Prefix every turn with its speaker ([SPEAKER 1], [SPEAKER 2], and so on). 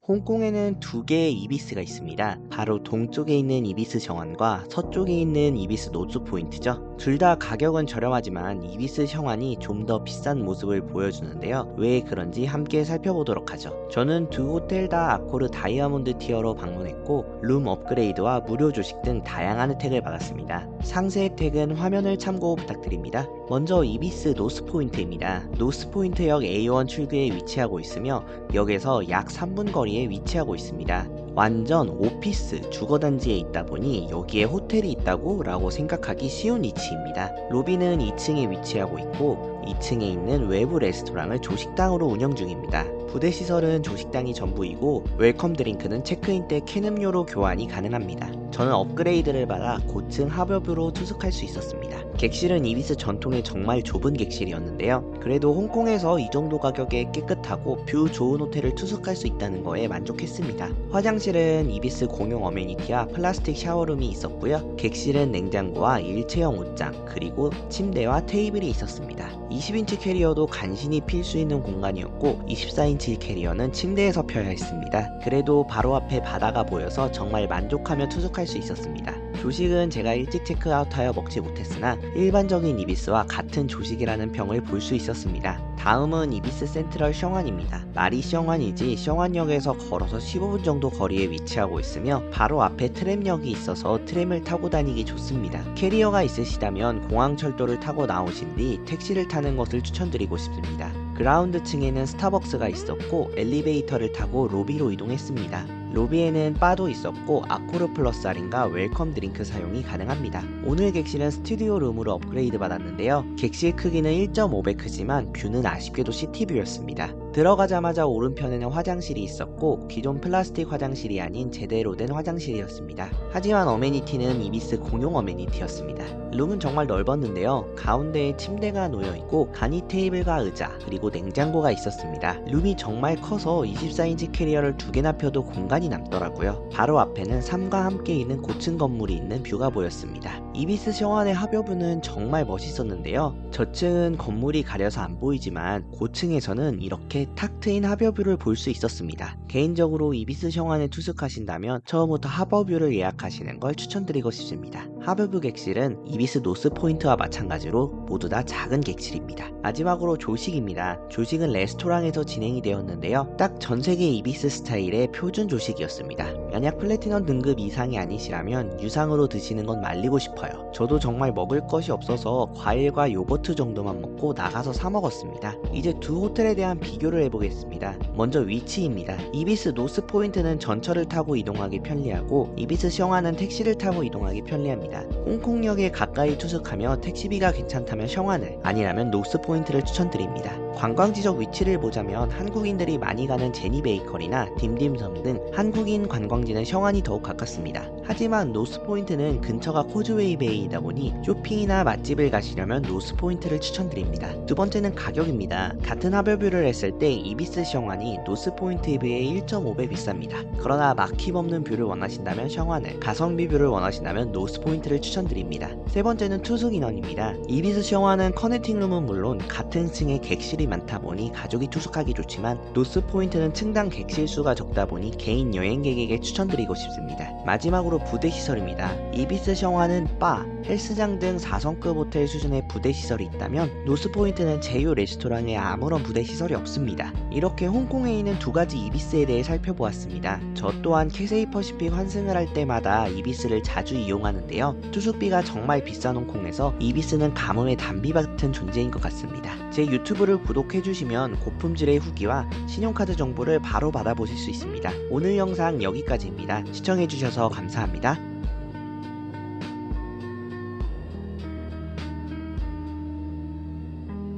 [SPEAKER 1] 홍콩에는 두 개의 이비스가 있습니다. 바로 동쪽에 있는 이비스 정안과 서쪽에 있는 이비스 노스포인트죠. 둘 다 가격은 저렴하지만 이비스 정안이 좀 더 비싼 모습을 보여주는데요. 왜 그런지 함께 살펴보도록 하죠. 저는 두 호텔 다 아코르 다이아몬드 티어로 방문했고 룸 업그레이드와 무료 조식 등 다양한 혜택을 받았습니다. 상세 혜택은 화면을 참고 부탁드립니다. 먼저 이비스 노스포인트입니다. 노스포인트역 A1 출구에 위치하고 있으며 역에서 약 3분 거리에 위치하고 있습니다. 완전 오피스 주거단지에 있다 보니 여기에 호텔이 있다고 라고 생각하기 쉬운 위치입니다. 로비는 2층에 위치하고 있고 2층에 있는 외부 레스토랑을 조식당으로 운영 중입니다. 부대 시설은 조식당이 전부이고 웰컴 드링크는 체크인 때 캔 음료로 교환이 가능합니다. 저는 업그레이드를 받아 고층 하버뷰로 투숙할 수 있었습니다. 객실은 이비스 전통의 정말 좁은 객실이었는데요. 그래도 홍콩에서 이 정도 가격에 깨끗하고 뷰 좋은 호텔을 투숙할 수 있다는 거에 만족했습니다. 화장실은 이비스 공용 어메니티와 플라스틱 샤워룸이 있었고요. 객실은 냉장고와 일체형 옷장 그리고 침대와 테이블이 있었습니다. 20인치 캐리어도 간신히 필 수 있는 공간이었고 24인치 캐리어는 침대에서 펴야 했습니다. 그래도 바로 앞에 바다가 보여서 정말 만족하며 투숙할 수 있었습니다. 조식은 제가 일찍 체크아웃하여 먹지 못했으나 일반적인 이비스와 같은 조식이라는 평을 볼 수 있었습니다. 다음은 이비스 센트럴 셔완입니다. 말이 셔완이지 셔완역에서 걸어서 15분 정도 거리에 위치하고 있으며 바로 앞에 트램역이 있어서 트램을 타고 다니기 좋습니다. 캐리어가 있으시다면 공항철도를 타고 나오신 뒤 택시를 타는 것을 추천드리고 싶습니다. 그라운드 층에는 스타벅스가 있었고 엘리베이터를 타고 로비로 이동했습니다. 로비에는 바도 있었고 아코르 플러스 할인과 웰컴 드링크 사용이 가능합니다. 오늘 객실은 스튜디오 룸으로 업그레이드 받았는데요. 객실 크기는 1.5배 크지만 뷰는 아쉽게도 시티뷰였습니다. 들어가자마자 오른편에는 화장실이 있었고 기존 플라스틱 화장실이 아닌 제대로 된 화장실이었습니다. 하지만 어메니티는 이비스 공용 어메니티였습니다. 룸은 정말 넓었는데요. 가운데에 침대가 놓여있고 간이 테이블과 의자 그리고 냉장고가 있었습니다. 룸이 정말 커서 24인치 캐리어를 두 개나 펴도 공간이 남더라고요. 바로 앞에는 삶과 함께 있는 고층 건물이 있는 뷰가 보였습니다. 이비스 셔완의 하버뷰는 정말 멋있었는데요. 저층은 건물이 가려서 안 보이지만 고층에서는 이렇게 탁 트인 하버뷰를 볼 수 있었습니다. 개인적으로 이비스 셔완에 투숙하신다면 처음부터 하버뷰를 예약하시는 걸 추천드리고 싶습니다. 하버뷰 객실은 이비스 노스포인트와 마찬가지로 모두 다 작은 객실입니다. 마지막으로 조식입니다. 조식은 레스토랑에서 진행이 되었는데요. 딱 전세계 이비스 스타일의 표준 조식이었습니다. 만약 플래티넘 등급 이상이 아니시라면 유상으로 드시는 건 말리고 싶어요. 저도 정말 먹을 것이 없어서 과일과 요거트 정도만 먹고 나가서 사 먹었습니다. 이제 두 호텔에 대한 비교를 해보겠습니다. 먼저 위치입니다. 이비스 노스포인트는 전철을 타고 이동하기 편리하고 이비스 셔완은 택시를 타고 이동하기 편리합니다. 홍콩역에 가까이 투숙하며 택시비가 괜찮다면 셔완을, 아니라면 노스포인트를 추천드립니다. 관광지적 위치를 보자면 한국인들이 많이 가는 제니 베이커리나 딤딤섬 등 한국인 관광지는 셔완이 더욱 가깝습니다. 하지만 노스포인트는 근처가 코즈웨이 베이이다 보니 쇼핑이나 맛집을 가시려면 노스포인트를 추천드립니다. 두 번째는 가격입니다. 같은 하버뷰를 했을 때 이비스 셔완이 노스포인트에 비해 1.5배 비쌉니다. 그러나 막힘없는 뷰를 원하신다면 셔완을, 가성비 뷰를 원하신다면 노스포인트를 추천드립니다. 세 번째는 투숙 인원입니다. 이비스 셔완은 커넥팅룸은 물론 같은 층에 객실이 많다 보니 가족이 투숙하기 좋지만 노스포인트는 층당 객실 수가 적다 보니 개인 여행객에게 추천드리고 싶습니다. 마지막으로 부대 시설입니다. 이비스 셔완은 바, 헬스장 등 4성급 호텔 수준의 부대 시설이 있다면 노스포인트는 제휴 레스토랑에 아무런 부대 시설이 없습니다. 이렇게 홍콩에 있는 두 가지 이비스에 대해 살펴보았습니다. 저 또한 캐세이 퍼시픽 환승을 할 때마다 이비스를 자주 이용하는데요. 투숙비가 정말 비싼 홍콩에서 이비스는 가뭄의 단비 같은 존재인 것 같습니다. 제 유튜브를 구독해주시면 고품질의 후기와 신용카드 정보를 바로 받아보실 수 있습니다. 오늘 영상 여기까지입니다. 시청해주셔서 감사합니다.